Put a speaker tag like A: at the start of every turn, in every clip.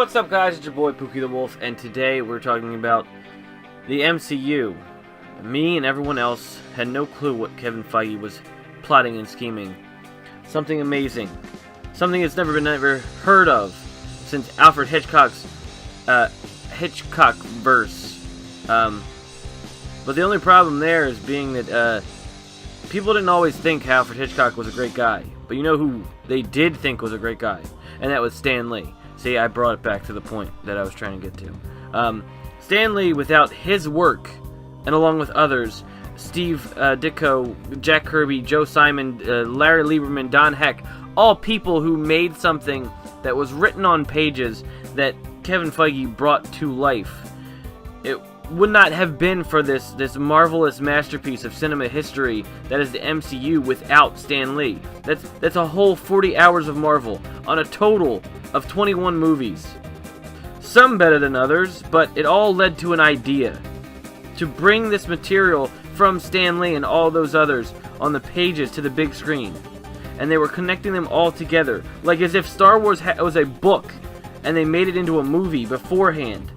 A: What's up, guys? It's your boy Pookie the Wolf, and today we're talking about the MCU. Me and everyone else had no clue what Kevin Feige was plotting and scheming. Something amazing. Something that's never been heard of since Alfred Hitchcock's Hitchcock verse. But the only problem there is being that people didn't always think Alfred Hitchcock was a great guy. But you know who they did think was a great guy? And that was Stan Lee. See, I brought it back to the point that I was trying to get to. Stan Lee, without his work, and along with others, Steve Ditko, Jack Kirby, Joe Simon, Larry Lieberman, Don Heck, all people who made something that was written on pages that Kevin Feige brought to life. It would not have been for this marvelous masterpiece of cinema history that is the MCU without Stan Lee. That's a whole 40 hours of Marvel on a total of 21 movies. Some better than others, but it all led to an idea. To bring this material from Stan Lee and all those others on the pages to the big screen. And they were connecting them all together, like as if Star Wars was a book, and they made it into a movie beforehand.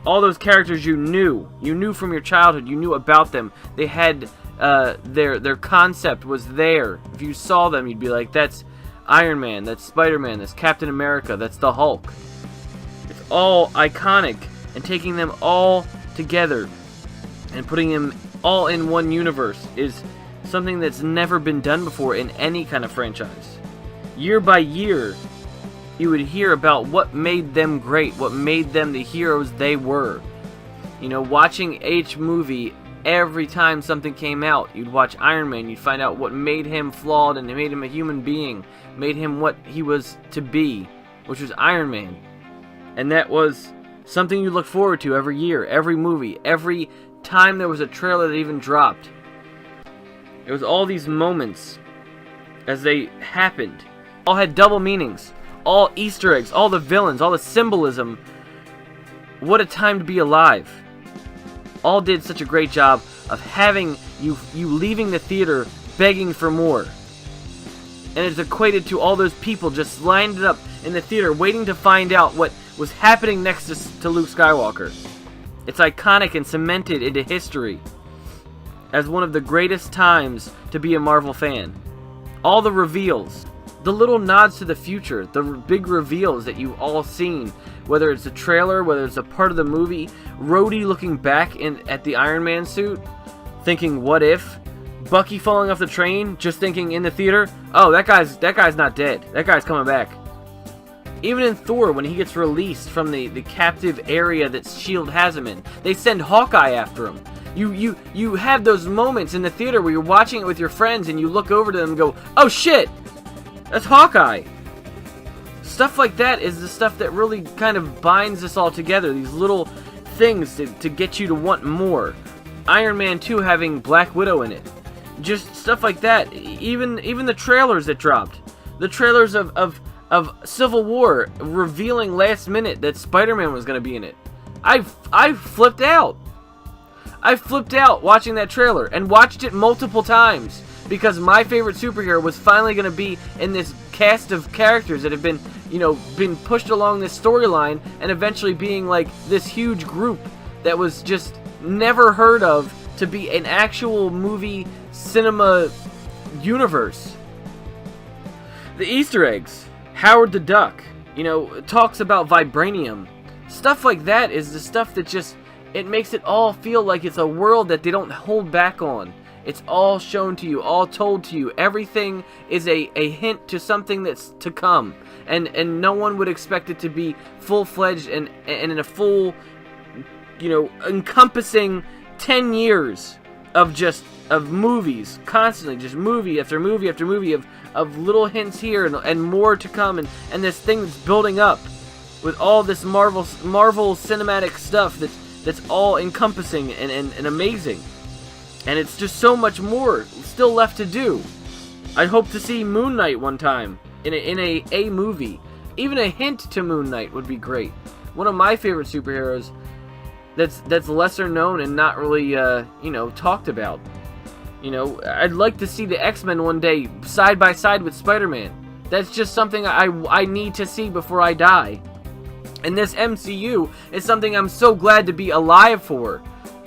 A: All those characters you knew from your childhood, you knew about them. They had, their concept was there. If you saw them, you'd be like, that's Iron Man, that's Spider-Man, that's Captain America, that's the Hulk. It's all iconic, and taking them all together and putting them all in one universe is something that's never been done before in any kind of franchise. Year by year, you would hear about what made them great, what made them the heroes they were. You know, watching each movie, every time something came out, you'd watch Iron Man, you'd find out what made him flawed and made him a human being, made him what he was to be, which was Iron Man. And that was something you look forward to every year, every movie, every time there was a trailer that even dropped. It was all these moments as they happened. All had double meanings. All Easter eggs, all the villains, all the symbolism. What a time to be alive. All did such a great job of having you leaving the theater begging for more. And it's equated to all those people just lined up in the theater waiting to find out what was happening next to Luke Skywalker. It's iconic and cemented into history as one of the greatest times to be a Marvel fan. All the reveals, the little nods to the future, the big reveals that you've all seen, whether it's a trailer, whether it's a part of the movie, Rhodey looking back at the Iron Man suit, thinking, what if? Bucky falling off the train, just thinking in the theater, oh, that guy's not dead. That guy's coming back. Even in Thor, when he gets released from the captive area that S.H.I.E.L.D. has him in, they send Hawkeye after him. You have those moments in the theater where you're watching it with your friends and you look over to them and go, oh shit! That's Hawkeye! Stuff like that is the stuff that really kind of binds us all together. These little things to get you to want more. Iron Man 2 having Black Widow in it. Just stuff like that. Even the trailers that dropped. The trailers of Civil War revealing last minute that Spider-Man was going to be in it. I flipped out. I flipped out watching that trailer and watched it multiple times. Because my favorite superhero was finally going to be in this cast of characters that have been pushed along this storyline and eventually being like this huge group that was just never heard of to be an actual movie cinema universe. The Easter eggs, Howard the Duck, talks about vibranium. Stuff like that is the stuff that just, it makes it all feel like it's a world that they don't hold back on. It's all shown to you, all told to you. Everything is a hint to something that's to come. And no one would expect it to be full-fledged and in a full, encompassing 10 years of movies, constantly, just movie after movie after movie of little hints here and more to come. And this thing that's building up with all this Marvel cinematic stuff that's all encompassing and amazing. And it's just so much more still left to do. I'd hope to see Moon Knight one time in a movie. Even a hint to Moon Knight would be great. One of my favorite superheroes that's lesser known and not really talked about. I'd like to see the X-Men one day side by side with Spider-Man. That's just something I need to see before I die. And this MCU is something I'm so glad to be alive for,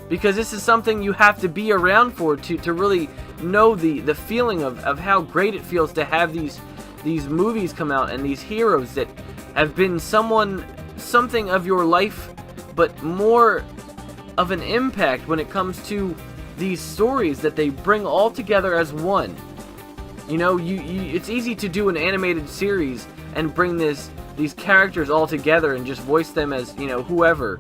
A: because this is something you have to be around for to really know the feeling of how great it feels to have these movies come out, and these heroes that have been something of your life, but more of an impact when it comes to these stories that they bring all together as one. You know, it's easy to do an animated series and bring these characters all together and just voice them as, you know, whoever.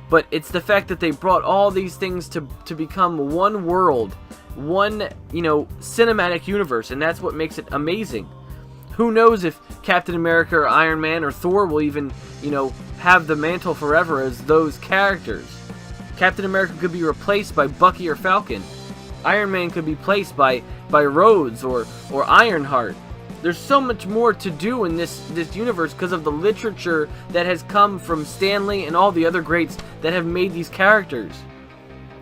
A: But it's the fact that they brought all these things to become one world, one, you know, cinematic universe, and that's what makes it amazing. Who knows if Captain America or Iron Man or Thor will even, you know, have the mantle forever as those characters. Captain America could be replaced by Bucky or Falcon. Iron Man could be replaced by Rhodes or Ironheart. There's so much more to do in this universe because of the literature that has come from Stan Lee and all the other greats that have made these characters.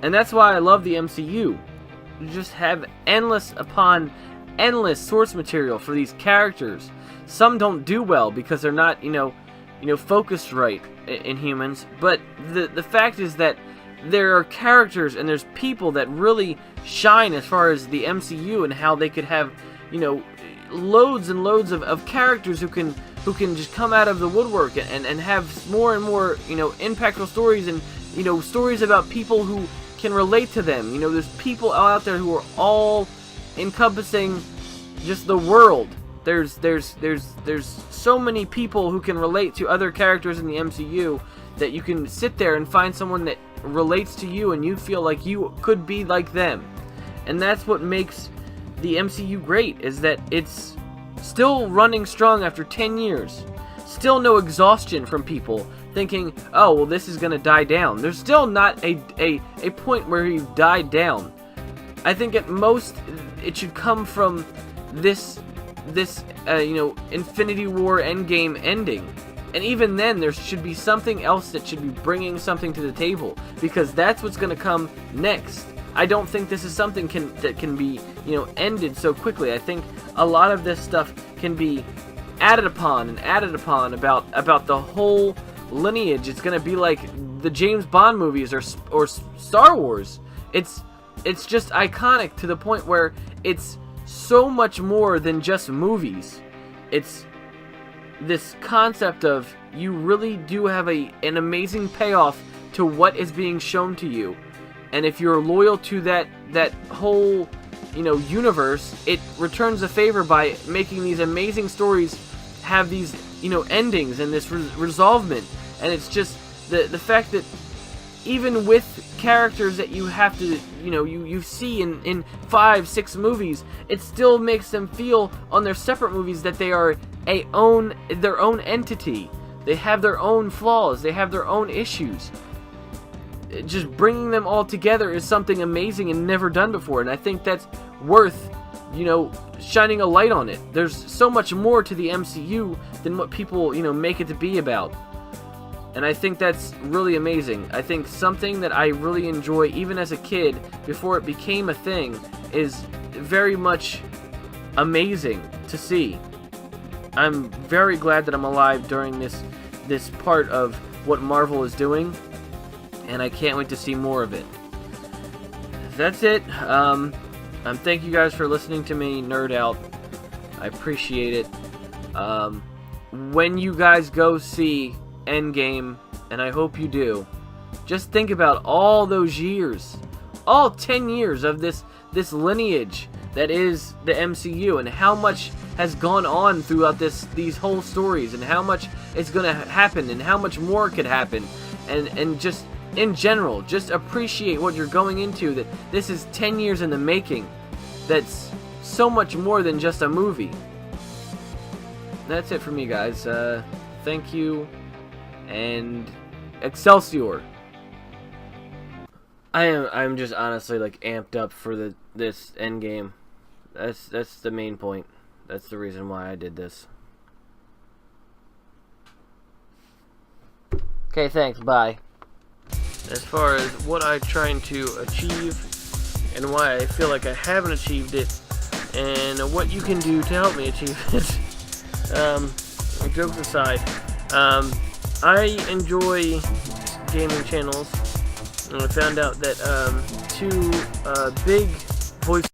A: And that's why I love the MCU. You just have endless upon endless source material for these characters. Some don't do well because they're not, you know, focused right in humans. But the fact is that there are characters and there's people that really shine as far as the MCU and how they could have, you know, loads and loads of characters who can just come out of the woodwork and have more and more, you know, impactful stories, and, you know, stories about people who can relate to them. You know, there's people out there who are all encompassing just the world. There's so many people who can relate to other characters in the MCU that you can sit there and find someone that relates to you and you feel like you could be like them. And that's what makes the MCU great, is that it's still running strong after 10 years. Still no exhaustion from people thinking, oh, well, this is going to die down. There's still not a point where you've died down. I think at most it should come from this you know, Infinity War Endgame ending. And even then, there should be something else that should be bringing something to the table, because that's what's going to come next. I don't think this is something that can be, you know, ended so quickly. I think a lot of this stuff can be added upon about the whole lineage. It's going to be like the James Bond movies or Star Wars. It's just iconic to the point where it's so much more than just movies. It's this concept of you really do have an amazing payoff to what is being shown to you. And if you're loyal to that whole, you know, universe, it returns a favor by making these amazing stories have these, you know, endings and this resolvement. And it's just the fact that even with characters that you have to, you know, you see in 5-6 movies, it still makes them feel on their separate movies that they are their own entity. They have their own flaws. They have their own issues. Just bringing them all together is something amazing and never done before, and I think that's worth, you know, shining a light on it. There's so much more to the MCU than what people, you know, make it to be about. And I think that's really amazing. I think something that I really enjoy, even as a kid, before it became a thing, is very much amazing to see. I'm very glad that I'm alive during this part of what Marvel is doing, and I can't wait to see more of it. That's it. Thank you guys for listening to me nerd out. I appreciate it. When you guys go see Endgame, and I hope you do, just think about all those years, all 10 years of this lineage that is the MCU, and how much has gone on throughout these whole stories, and how much is going to happen, and how much more could happen, and just in general, just appreciate what you're going into, that this is 10 years in the making. That's so much more than just a movie. That's it for me, guys. Thank you, and Excelsior. I'm just honestly like amped up for this Endgame. That's the main point. That's the reason why I did this. Okay, thanks. Bye. As far as what I'm trying to achieve and why I feel like I haven't achieved it, and what you can do to help me achieve it. Jokes aside, I enjoy gaming channels, and I found out that two big voice